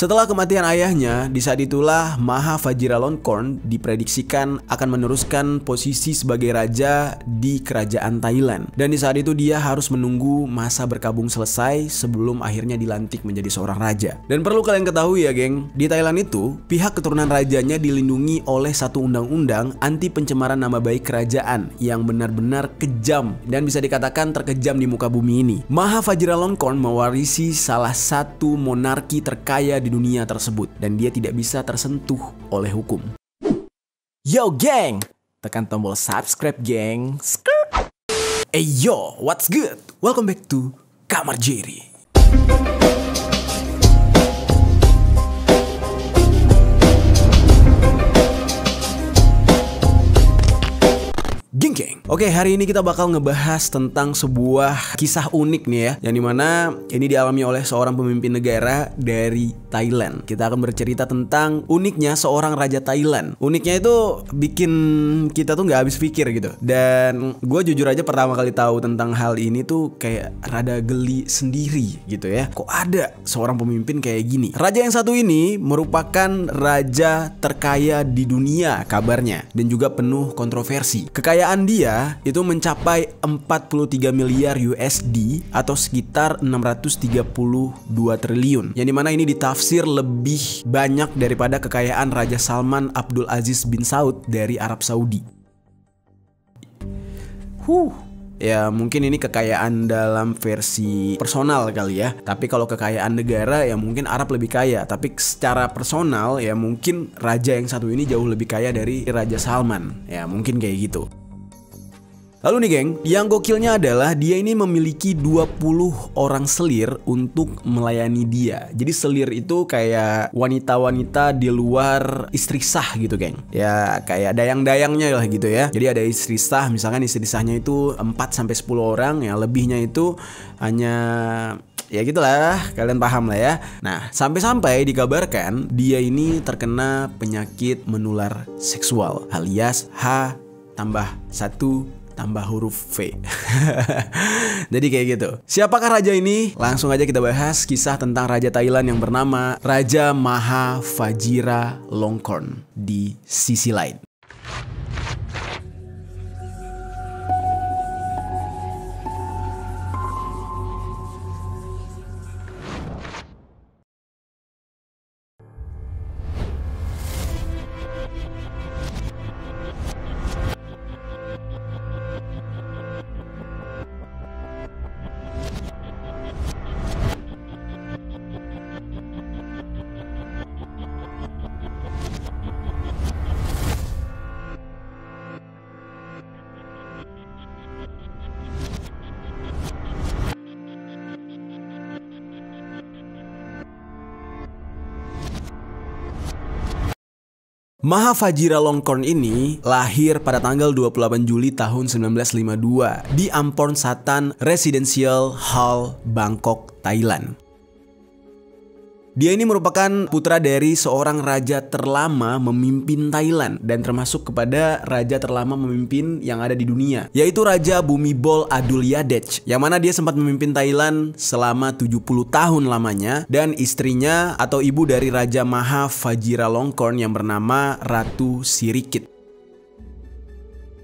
Setelah kematian ayahnya, di saat itulah Maha Vajiralongkorn diprediksikan akan meneruskan posisi sebagai raja di kerajaan Thailand. Dan di saat itu dia harus menunggu masa berkabung selesai sebelum akhirnya dilantik menjadi seorang raja. Dan perlu kalian ketahui ya geng, di Thailand itu pihak keturunan rajanya dilindungi oleh satu undang-undang anti pencemaran nama baik kerajaan yang benar-benar kejam dan bisa dikatakan terkejam di muka bumi ini. Maha Vajiralongkorn mewarisi salah satu monarki terkaya di dunia tersebut dan dia tidak bisa tersentuh oleh hukum. Yo geng, tekan tombol subscribe geng. Hey yo, what's good? Welcome back to Kamar Jerry. Geng. Oke, hari ini kita bakal ngebahas tentang sebuah kisah unik nih ya, yang dimana ini dialami oleh seorang pemimpin negara dari Thailand. Kita akan bercerita tentang uniknya seorang raja Thailand. Uniknya itu bikin kita tuh nggak habis pikir gitu. Dan gue jujur aja pertama kali tahu tentang hal ini tuh kayak rada geli sendiri gitu ya. Kok ada seorang pemimpin kayak gini? Raja yang satu ini merupakan raja terkaya di dunia kabarnya dan juga penuh kontroversi. Kekayaan dia itu mencapai 43 miliar USD atau sekitar 632 triliun. Yang dimana ini ditafsir lebih banyak daripada kekayaan Raja Salman Abdul Aziz bin Saud dari Arab Saudi. Ya mungkin ini kekayaan dalam versi personal kali ya. Tapi kalau kekayaan negara ya mungkin Arab lebih kaya. Tapi secara personal ya mungkin raja yang satu ini jauh lebih kaya dari Raja Salman. Ya mungkin kayak gitu. Lalu nih geng, yang gokilnya adalah dia ini memiliki 20 orang selir untuk melayani dia. Jadi selir itu kayak wanita-wanita di luar istri sah gitu geng. Ya kayak dayang-dayangnya lah gitu ya. Jadi ada istri sah, misalkan istri sahnya itu 4-10 orang. Yang lebihnya itu hanya ya gitulah, kalian paham lah ya. Nah, sampai-sampai dikabarkan dia ini terkena penyakit menular seksual alias H+1 tambah huruf V. Jadi kayak gitu. Siapakah raja ini? Langsung aja kita bahas kisah tentang raja Thailand yang bernama Raja Maha Vajiralongkorn di sisi lain. Maha Vajiralongkorn ini lahir pada tanggal 28 Juli tahun 1952 di Ampon Satan Residential Hall, Bangkok, Thailand. Dia ini merupakan putra dari seorang raja terlama memimpin Thailand dan termasuk kepada raja terlama memimpin yang ada di dunia, yaitu Raja Bhumibol Adulyadej, yang mana dia sempat memimpin Thailand selama 70 tahun lamanya, dan istrinya atau ibu dari Raja Maha Vajiralongkorn yang bernama Ratu Sirikit.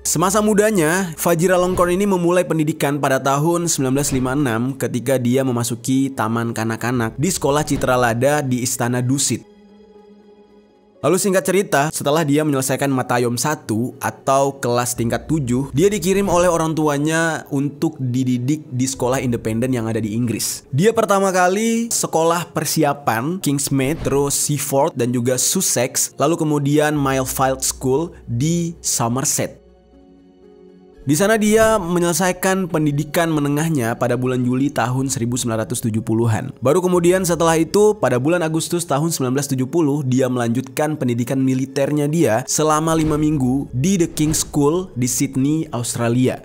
Semasa mudanya, Vajiralongkorn ini memulai pendidikan pada tahun 1956 ketika dia memasuki taman kanak-kanak di sekolah Citra Lada di Istana Dusit. Lalu singkat cerita, setelah dia menyelesaikan Matayom 1 atau kelas tingkat 7, dia dikirim oleh orang tuanya untuk dididik di sekolah independen yang ada di Inggris. Dia pertama kali sekolah persiapan Kingsmead, terus Seaford dan juga Sussex, lalu kemudian Millfield School di Somerset. Di sana dia menyelesaikan pendidikan menengahnya pada bulan Juli tahun 1970-an. Baru kemudian setelah itu pada bulan Agustus tahun 1970 dia melanjutkan pendidikan militernya dia selama 5 minggu di The King's School di Sydney, Australia.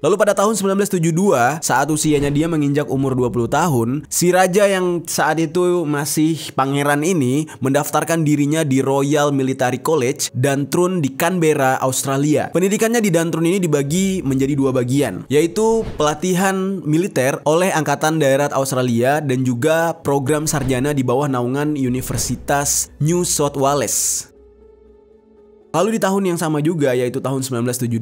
Lalu pada tahun 1972, saat usianya dia menginjak umur 20 tahun, si raja yang saat itu masih pangeran ini mendaftarkan dirinya di Royal Military College Duntroon di Canberra, Australia. Pendidikannya di Duntroon ini dibagi menjadi dua bagian, yaitu pelatihan militer oleh Angkatan Darat Australia dan juga program sarjana di bawah naungan Universitas New South Wales. Lalu di tahun yang sama juga, yaitu tahun 1972,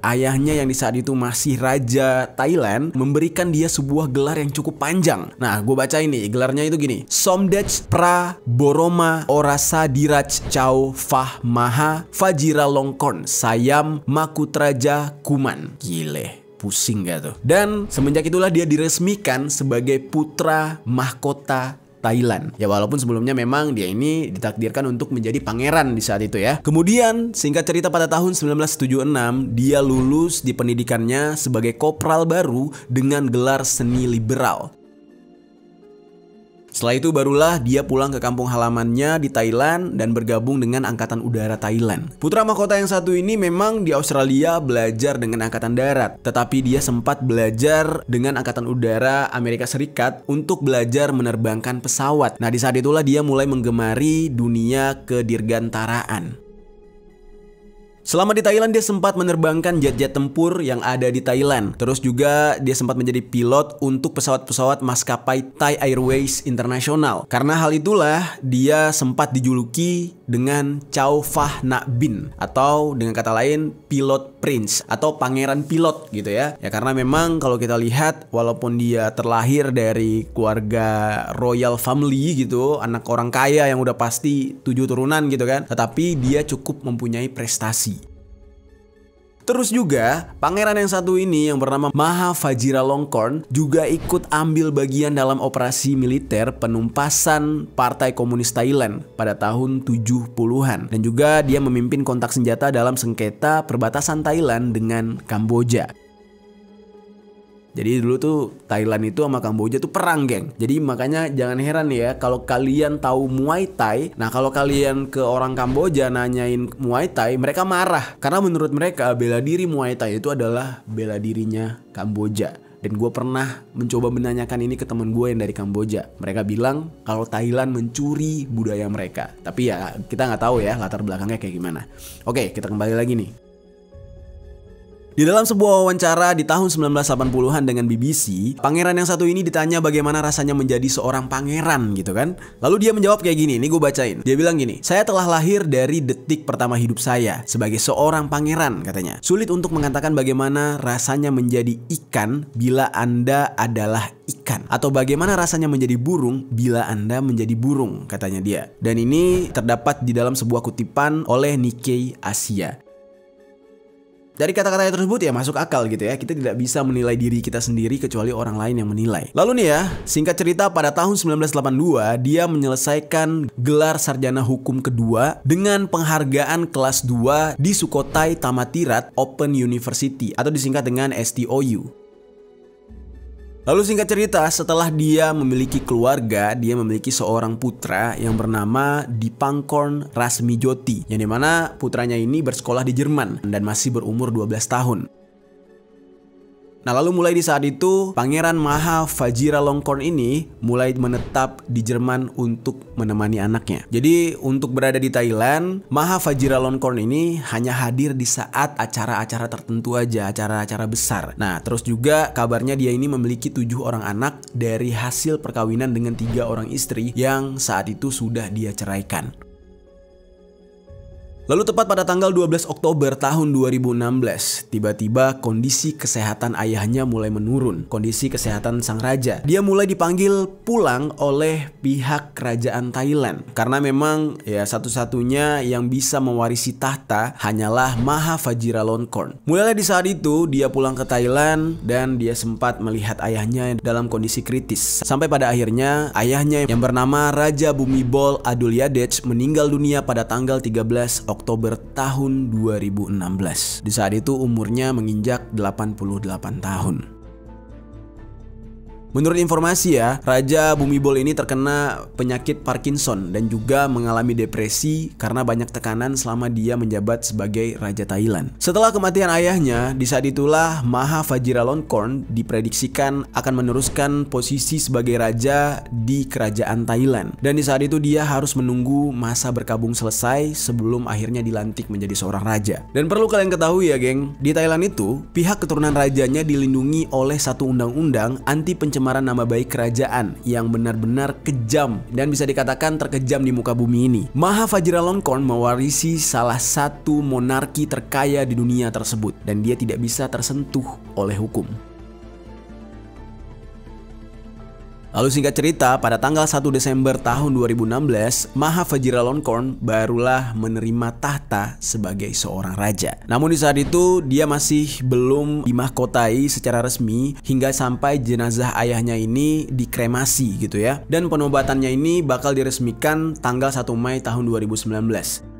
ayahnya yang di saat itu masih Raja Thailand memberikan dia sebuah gelar yang cukup panjang. Nah, gue baca ini, gelarnya itu gini: Somdech Pra Boroma Orasadiraj Chow Phah Maha Vajiralongkorn Sayam Makutraja Kuman. Gile, pusing gak tuh? Dan semenjak itulah dia diresmikan sebagai putra mahkota Thailand. Ya walaupun sebelumnya memang dia ini ditakdirkan untuk menjadi pangeran di saat itu ya. Kemudian singkat cerita pada tahun 1976 dia lulus di pendidikannya sebagai kopral baru dengan gelar seni liberal. Setelah itu barulah dia pulang ke kampung halamannya di Thailand dan bergabung dengan Angkatan Udara Thailand. Putra mahkota yang satu ini memang di Australia belajar dengan Angkatan Darat, tetapi dia sempat belajar dengan Angkatan Udara Amerika Serikat untuk belajar menerbangkan pesawat. Nah, di saat itulah dia mulai menggemari dunia kedirgantaraan. Selama di Thailand dia sempat menerbangkan jet-jet tempur yang ada di Thailand. Terus juga dia sempat menjadi pilot untuk pesawat-pesawat maskapai Thai Airways International. Karena hal itulah dia sempat dijuluki dengan Chow Phah Nak Bin, atau dengan kata lain pilot prince atau pangeran pilot gitu ya. Ya karena memang kalau kita lihat walaupun dia terlahir dari keluarga royal family gitu, anak orang kaya yang udah pasti 7 turunan gitu kan, tetapi dia cukup mempunyai prestasi. Terus juga, pangeran yang satu ini yang bernama Maha Vajiralongkorn juga ikut ambil bagian dalam operasi militer penumpasan Partai Komunis Thailand pada tahun 70-an. Dan juga dia memimpin kontak senjata dalam sengketa perbatasan Thailand dengan Kamboja. Jadi dulu tuh Thailand itu sama Kamboja tuh perang, geng. Jadi makanya jangan heran ya kalau kalian tahu Muay Thai. Nah, kalau kalian ke orang Kamboja nanyain Muay Thai, mereka marah. Karena menurut mereka bela diri Muay Thai itu adalah bela dirinya Kamboja. Dan gue pernah mencoba menanyakan ini ke temen gue yang dari Kamboja. Mereka bilang kalau Thailand mencuri budaya mereka. Tapi ya kita nggak tahu ya latar belakangnya kayak gimana. Oke, kita kembali lagi nih. Di dalam sebuah wawancara di tahun 1980-an dengan BBC, pangeran yang satu ini ditanya bagaimana rasanya menjadi seorang pangeran gitu kan. Lalu dia menjawab kayak gini, ini gue bacain. Dia bilang gini: "Saya telah lahir dari detik pertama hidup saya sebagai seorang pangeran," katanya. "Sulit untuk mengatakan bagaimana rasanya menjadi ikan bila Anda adalah ikan, atau bagaimana rasanya menjadi burung bila Anda menjadi burung," katanya dia. Dan ini terdapat di dalam sebuah kutipan oleh Nikkei Asia. Dari kata-kata tersebut ya masuk akal gitu ya. Kita tidak bisa menilai diri kita sendiri kecuali orang lain yang menilai. Lalu nih ya, singkat cerita pada tahun 1982 dia menyelesaikan gelar sarjana hukum kedua dengan penghargaan kelas 2 di Sukhothai Thammathirat Open University atau disingkat dengan STOU. Lalu singkat cerita, setelah dia memiliki keluarga, dia memiliki seorang putra yang bernama Dipangkorn Rasmijoti, yang dimana putranya ini bersekolah di Jerman dan masih berumur 12 tahun. Nah lalu mulai di saat itu Pangeran Maha Vajiralongkorn ini mulai menetap di Jerman untuk menemani anaknya. Jadi untuk berada di Thailand, Maha Vajiralongkorn ini hanya hadir di saat acara-acara tertentu aja, acara-acara besar. Nah terus juga kabarnya dia ini memiliki 7 orang anak dari hasil perkawinan dengan 3 orang istri yang saat itu sudah dia ceraikan. Lalu tepat pada tanggal 12 Oktober tahun 2016, tiba-tiba kondisi kesehatan ayahnya mulai menurun. Kondisi kesehatan sang raja. Dia mulai dipanggil pulang oleh pihak kerajaan Thailand. Karena memang ya satu-satunya yang bisa mewarisi tahta hanyalah Maha Vajiralongkorn. Mulailah di saat itu dia pulang ke Thailand dan dia sempat melihat ayahnya dalam kondisi kritis. Sampai pada akhirnya ayahnya yang bernama Raja Bhumibol Adulyadej meninggal dunia pada tanggal 13 Oktober tahun 2016. Di saat itu umurnya menginjak 88 tahun. Menurut informasi ya, Raja Bhumibol ini terkena penyakit Parkinson dan juga mengalami depresi karena banyak tekanan selama dia menjabat sebagai Raja Thailand. Setelah kematian ayahnya, di saat itulah Maha Vajiralongkorn diprediksikan akan meneruskan posisi sebagai raja di kerajaan Thailand. Dan di saat itu dia harus menunggu masa berkabung selesai sebelum akhirnya dilantik menjadi seorang raja. Dan perlu kalian ketahui ya geng, di Thailand itu pihak keturunan rajanya dilindungi oleh satu undang-undang anti pencemaran nama baik kerajaan yang benar-benar kejam dan bisa dikatakan terkejam di muka bumi ini. Maha Vajiralongkorn mewarisi salah satu monarki terkaya di dunia tersebut dan dia tidak bisa tersentuh oleh hukum. Lalu singkat cerita, pada tanggal 1 Desember tahun 2016, Maha Vajiralongkorn barulah menerima tahta sebagai seorang raja. Namun di saat itu dia masih belum dimahkotai secara resmi hingga sampai jenazah ayahnya ini dikremasi gitu ya. Dan penobatannya ini bakal diresmikan tanggal 1 Mei tahun 2019.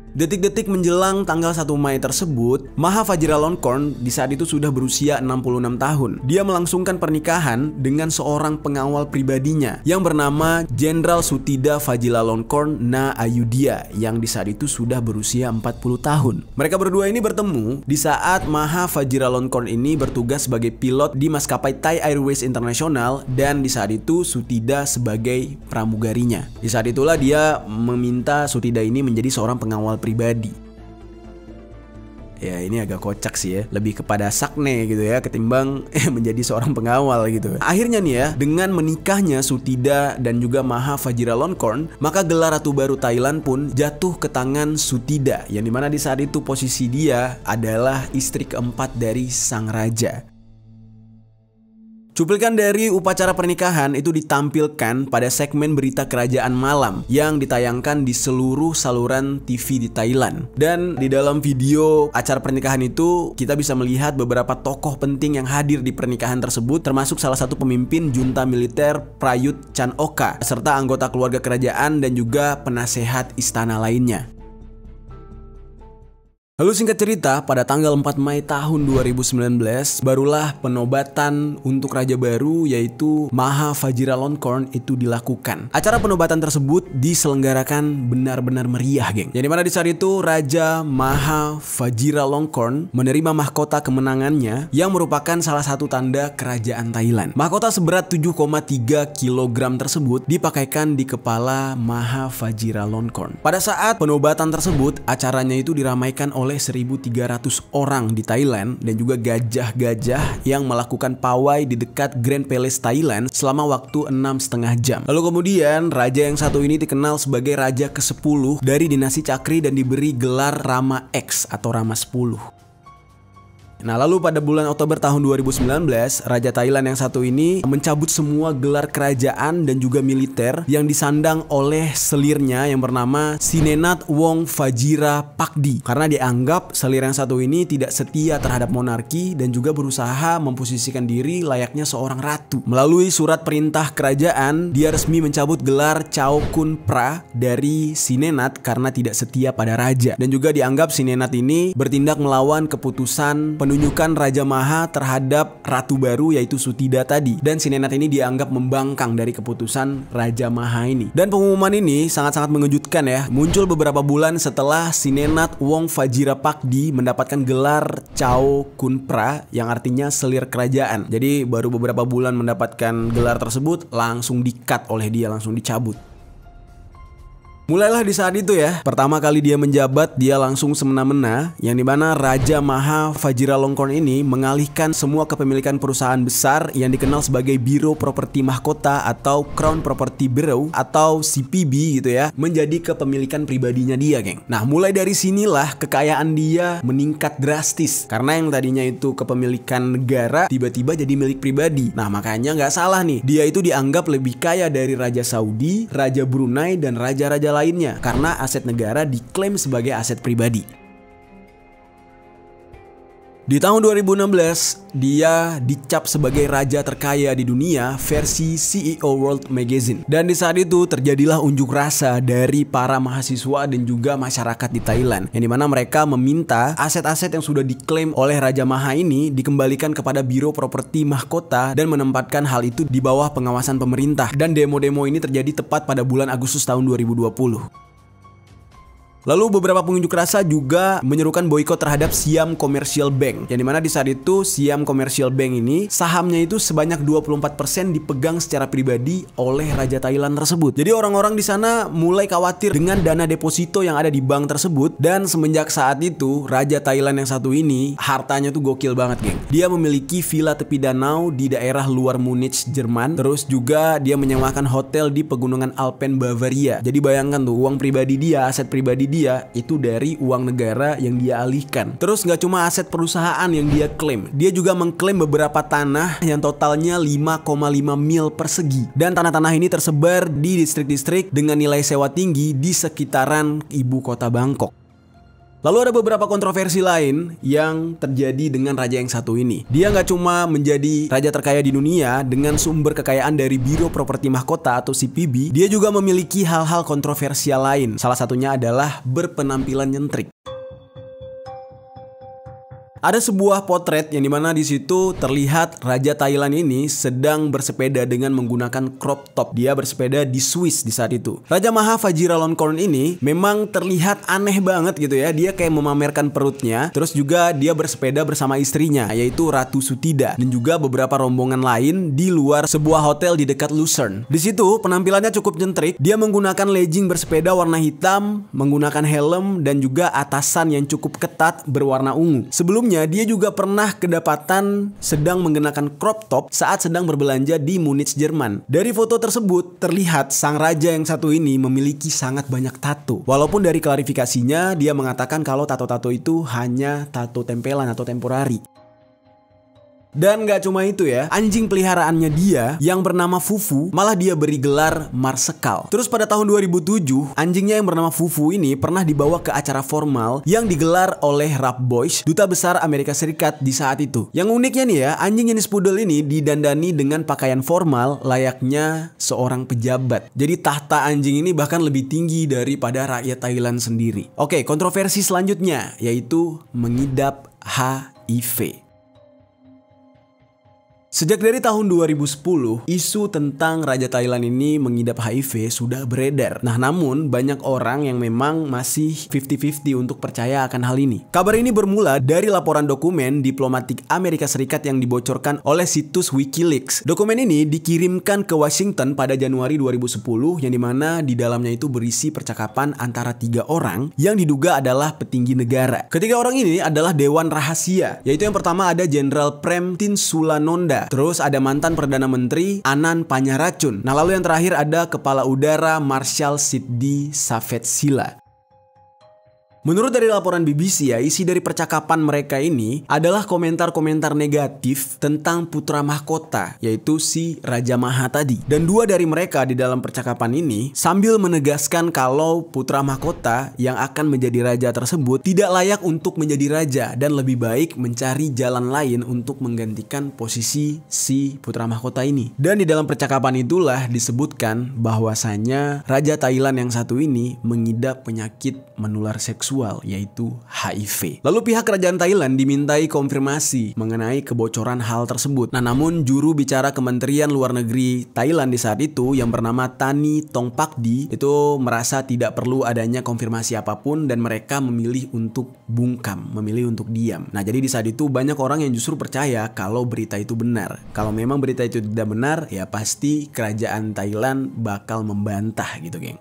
Detik-detik menjelang tanggal 1 Mei tersebut, Maha Vajiralongkorn di saat itu sudah berusia 66 tahun. Dia melangsungkan pernikahan dengan seorang pengawal pribadinya yang bernama Jenderal Sutida Vajiralongkorn Na Ayudhya yang di saat itu sudah berusia 40 tahun. Mereka berdua ini bertemu di saat Maha Vajiralongkorn ini bertugas sebagai pilot di maskapai Thai Airways International dan di saat itu Sutida sebagai pramugarinya. Di saat itulah dia meminta Sutida ini menjadi seorang pengawal pribadi. Ya ini agak kocak sih ya, lebih kepada sakne gitu ya ketimbang menjadi seorang pengawal gitu. Akhirnya nih ya, dengan menikahnya Sutida dan juga Maha Vajiralongkorn, maka gelar Ratu Baru Thailand pun jatuh ke tangan Sutida, yang dimana di saat itu posisi dia adalah istri keempat dari sang raja. Cuplikan dari upacara pernikahan itu ditampilkan pada segmen berita kerajaan malam yang ditayangkan di seluruh saluran TV di Thailand. Dan di dalam video acara pernikahan itu kita bisa melihat beberapa tokoh penting yang hadir di pernikahan tersebut, termasuk salah satu pemimpin junta militer Prayut Chan-ocha serta anggota keluarga kerajaan dan juga penasehat istana lainnya. Lalu singkat cerita, pada tanggal 4 Mei tahun 2019, barulah penobatan untuk raja baru yaitu Maha Vajiralongkorn itu dilakukan. Acara penobatan tersebut diselenggarakan benar-benar meriah, geng. Yang dimana di saat itu Raja Maha Vajiralongkorn menerima mahkota kemenangannya yang merupakan salah satu tanda kerajaan Thailand. Mahkota seberat 7,3 kg tersebut dipakaikan di kepala Maha Vajiralongkorn. Pada saat penobatan tersebut, acaranya itu diramaikan oleh 1.300 orang di Thailand dan juga gajah-gajah yang melakukan pawai di dekat Grand Palace Thailand selama waktu 6,5 jam. Lalu kemudian raja yang satu ini dikenal sebagai raja ke-10 dari dinasti Chakri dan diberi gelar Rama X atau Rama 10. Nah lalu pada bulan Oktober tahun 2019, Raja Thailand yang satu ini mencabut semua gelar kerajaan dan juga militer yang disandang oleh selirnya yang bernama Sinenat Wong Vajirapakdi, karena dianggap selir yang satu ini tidak setia terhadap monarki dan juga berusaha memposisikan diri layaknya seorang ratu. Melalui surat perintah kerajaan, dia resmi mencabut gelar Chao Kun Pra dari Sinenat karena tidak setia pada raja, dan juga dianggap Sinenat ini bertindak melawan keputusan penunjukan Raja Maha terhadap Ratu Baru yaitu Sutida tadi, dan Sinenat ini dianggap membangkang dari keputusan Raja Maha ini. Dan pengumuman ini sangat-sangat mengejutkan ya, muncul beberapa bulan setelah Sinenat Wong Vajirapakdi mendapatkan gelar Chao Kun Pra yang artinya selir kerajaan. Jadi baru beberapa bulan mendapatkan gelar tersebut langsung di-cut oleh dia, langsung dicabut. Mulailah di saat itu ya, pertama kali dia menjabat dia langsung semena-mena, yang dimana Raja Maha Vajiralongkorn ini mengalihkan semua kepemilikan perusahaan besar yang dikenal sebagai Biro Properti Mahkota atau Crown Property Bureau atau CPB gitu ya, menjadi kepemilikan pribadinya dia, geng. Nah mulai dari sinilah kekayaan dia meningkat drastis, karena yang tadinya itu kepemilikan negara tiba-tiba jadi milik pribadi. Nah makanya nggak salah nih, dia itu dianggap lebih kaya dari Raja Saudi, Raja Brunei, dan raja-raja lainnya karena aset negara diklaim sebagai aset pribadi. Di tahun 2016, dia dicap sebagai raja terkaya di dunia versi CEO World Magazine. Dan di saat itu terjadilah unjuk rasa dari para mahasiswa dan juga masyarakat di Thailand, yang dimana mereka meminta aset-aset yang sudah diklaim oleh Raja Maha ini dikembalikan kepada Biro Properti Mahkota dan menempatkan hal itu di bawah pengawasan pemerintah. Dan demo-demo ini terjadi tepat pada bulan Agustus tahun 2020. Lalu beberapa pengunjuk rasa juga menyerukan boikot terhadap Siam Commercial Bank, yang dimana di saat itu Siam Commercial Bank ini sahamnya itu sebanyak 24% dipegang secara pribadi oleh Raja Thailand tersebut. Jadi orang-orang di sana mulai khawatir dengan dana deposito yang ada di bank tersebut. Dan semenjak saat itu Raja Thailand yang satu ini hartanya tuh gokil banget, geng. Dia memiliki villa tepi danau di daerah luar Munich, Jerman. Terus juga dia menyewakan hotel di pegunungan Alpen Bavaria. Jadi bayangkan tuh, uang pribadi dia, aset pribadi dia itu dari uang negara yang dia alihkan. Terus nggak cuma aset perusahaan yang dia klaim, dia juga mengklaim beberapa tanah yang totalnya 5,5 mil persegi. Dan tanah-tanah ini tersebar di distrik-distrik dengan nilai sewa tinggi di sekitaran ibu kota Bangkok. Lalu ada beberapa kontroversi lain yang terjadi dengan raja yang satu ini. Dia nggak cuma menjadi raja terkaya di dunia dengan sumber kekayaan dari Biro Properti Mahkota atau CPB, dia juga memiliki hal-hal kontroversial lain. Salah satunya adalah berpenampilan nyentrik. Ada sebuah potret yang dimana di situ terlihat Raja Thailand ini sedang bersepeda dengan menggunakan crop top. Dia bersepeda di Swiss di saat itu. Raja Maha Vajiralongkorn ini memang terlihat aneh banget gitu ya. Dia kayak memamerkan perutnya. Terus juga dia bersepeda bersama istrinya, yaitu Ratu Sutida, dan juga beberapa rombongan lain di luar sebuah hotel di dekat Lucerne. Di situ penampilannya cukup nyentrik. Dia menggunakan legging bersepeda warna hitam, menggunakan helm dan juga atasan yang cukup ketat berwarna ungu. Sebelumnya dia juga pernah kedapatan sedang mengenakan crop top saat sedang berbelanja di Munich, Jerman. Dari foto tersebut terlihat sang raja yang satu ini memiliki sangat banyak tato. Walaupun dari klarifikasinya dia mengatakan kalau tato-tato itu hanya tato tempelan atau temporari. Dan gak cuma itu ya, anjing peliharaannya dia yang bernama Fufu malah dia beri gelar Marsekal. Terus pada tahun 2007, anjingnya yang bernama Fufu ini pernah dibawa ke acara formal yang digelar oleh Rap Boys, duta besar Amerika Serikat di saat itu. Yang uniknya nih ya, anjing jenis poodle ini didandani dengan pakaian formal layaknya seorang pejabat. Jadi tahta anjing ini bahkan lebih tinggi daripada rakyat Thailand sendiri. Oke, kontroversi selanjutnya yaitu mengidap HIV. Sejak dari tahun 2010, isu tentang Raja Thailand ini mengidap HIV sudah beredar. Nah, namun banyak orang yang memang masih 50-50 untuk percaya akan hal ini. Kabar ini bermula dari laporan dokumen diplomatik Amerika Serikat yang dibocorkan oleh situs Wikileaks. Dokumen ini dikirimkan ke Washington pada Januari 2010, yang dimana di dalamnya itu berisi percakapan antara 3 orang yang diduga adalah petinggi negara. Ketiga orang ini adalah Dewan Rahasia, yaitu yang pertama ada Jenderal Prem Tinsulanonda. Terus ada mantan Perdana Menteri Anand Pancaracun. Nah, lalu yang terakhir ada Kepala Udara Marshal Siddi Savetsila. Menurut dari laporan BBC ya, isi dari percakapan mereka ini adalah komentar-komentar negatif tentang putra mahkota, yaitu si Raja Maha tadi. Dan 2 dari mereka di dalam percakapan ini sambil menegaskan kalau putra mahkota yang akan menjadi raja tersebut tidak layak untuk menjadi raja dan lebih baik mencari jalan lain untuk menggantikan posisi si putra mahkota ini. Dan di dalam percakapan itulah disebutkan bahwasanya Raja Thailand yang satu ini mengidap penyakit menular seksual, yaitu HIV. Lalu pihak kerajaan Thailand dimintai konfirmasi mengenai kebocoran hal tersebut. Nah, namun juru bicara Kementerian Luar Negeri Thailand di saat itu yang bernama Tani Tongpakdi itu merasa tidak perlu adanya konfirmasi apapun dan mereka memilih untuk bungkam, memilih untuk diam. Nah, jadi di saat itu banyak orang yang justru percaya kalau berita itu benar. Kalau memang berita itu tidak benar, ya pasti kerajaan Thailand bakal membantah gitu, geng.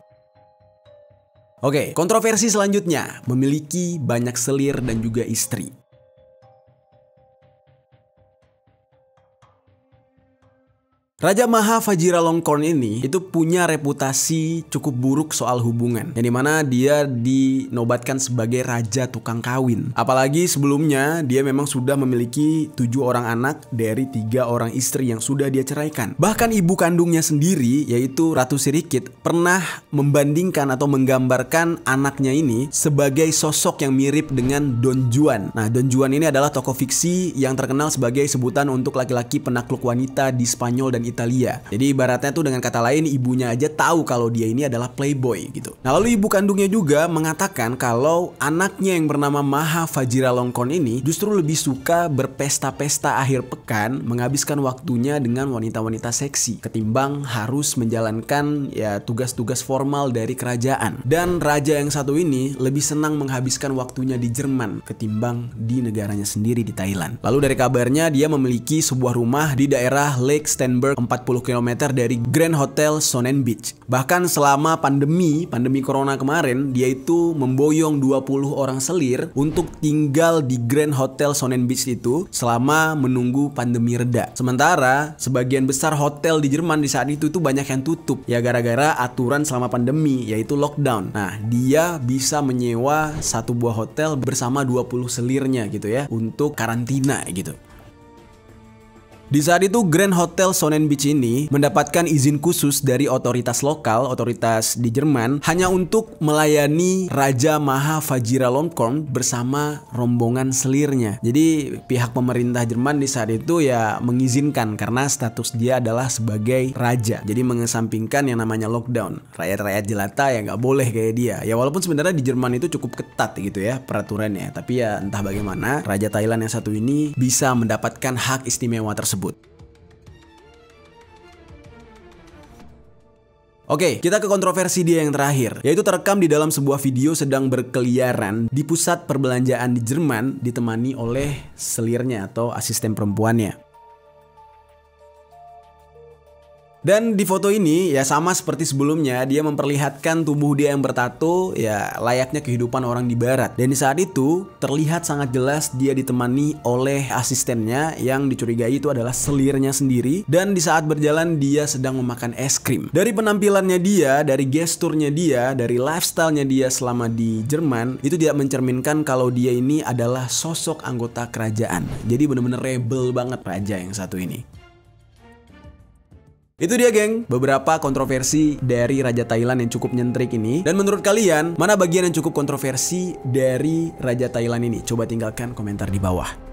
Oke, kontroversi selanjutnya, memiliki banyak selir dan juga istri. Raja Maha Vajiralongkorn ini itu punya reputasi cukup buruk soal hubungan, yang dimana dia dinobatkan sebagai raja tukang kawin. Apalagi sebelumnya dia memang sudah memiliki 7 orang anak dari 3 orang istri yang sudah dia ceraikan. Bahkan ibu kandungnya sendiri, yaitu Ratu Sirikit, pernah membandingkan atau menggambarkan anaknya ini sebagai sosok yang mirip dengan Don Juan. Nah, Don Juan ini adalah tokoh fiksi yang terkenal sebagai sebutan untuk laki-laki penakluk wanita di Spanyol dan Italia. Jadi ibaratnya tuh dengan kata lain, ibunya aja tahu kalau dia ini adalah playboy gitu. Nah, lalu ibu kandungnya juga mengatakan kalau anaknya yang bernama Maha Vajiralongkorn ini justru lebih suka berpesta-pesta akhir pekan, menghabiskan waktunya dengan wanita-wanita seksi ketimbang harus menjalankan ya tugas-tugas formal dari kerajaan. Dan raja yang satu ini lebih senang menghabiskan waktunya di Jerman ketimbang di negaranya sendiri di Thailand. Lalu dari kabarnya dia memiliki sebuah rumah di daerah Lake Stenberg 40 km dari Grand Hotel Sonnenbeach. Bahkan selama pandemi corona kemarin, dia itu memboyong 20 orang selir untuk tinggal di Grand Hotel Sonnenbeach itu selama menunggu pandemi reda. Sementara sebagian besar hotel di Jerman di saat itu tuh banyak yang tutup ya gara-gara aturan selama pandemi, yaitu lockdown. Nah, dia bisa menyewa satu buah hotel bersama 20 selirnya gitu ya untuk karantina gitu. Di saat itu Grand Hotel Sonnenbeach ini mendapatkan izin khusus dari otoritas lokal, otoritas di Jerman, hanya untuk melayani Raja Maha Vajiralongkorn bersama rombongan selirnya. Jadi pihak pemerintah Jerman di saat itu ya mengizinkan karena status dia adalah sebagai raja. Jadi mengesampingkan yang namanya lockdown. Rakyat-rakyat jelata ya nggak boleh kayak dia. Ya walaupun sebenarnya di Jerman itu cukup ketat gitu ya peraturannya. Tapi ya entah bagaimana Raja Thailand yang satu ini bisa mendapatkan hak istimewa tersebut. Oke, kita ke kontroversi dia yang terakhir, yaitu terekam di dalam sebuah video sedang berkeliaran di pusat perbelanjaan di Jerman ditemani oleh selirnya atau asisten perempuannya. Dan di foto ini ya sama seperti sebelumnya, dia memperlihatkan tubuh dia yang bertato ya layaknya kehidupan orang di barat. Dan di saat itu terlihat sangat jelas dia ditemani oleh asistennya yang dicurigai itu adalah selirnya sendiri. Dan di saat berjalan dia sedang memakan es krim. Dari penampilannya dia, dari gesturnya dia, dari lifestyle-nya dia selama di Jerman, itu tidak mencerminkan kalau dia ini adalah sosok anggota kerajaan. Jadi bener-bener rebel banget raja yang satu ini. Itu dia geng, beberapa kontroversi dari Raja Thailand yang cukup nyentrik ini. Dan menurut kalian, mana bagian yang cukup kontroversi dari Raja Thailand ini? Coba tinggalkan komentar di bawah.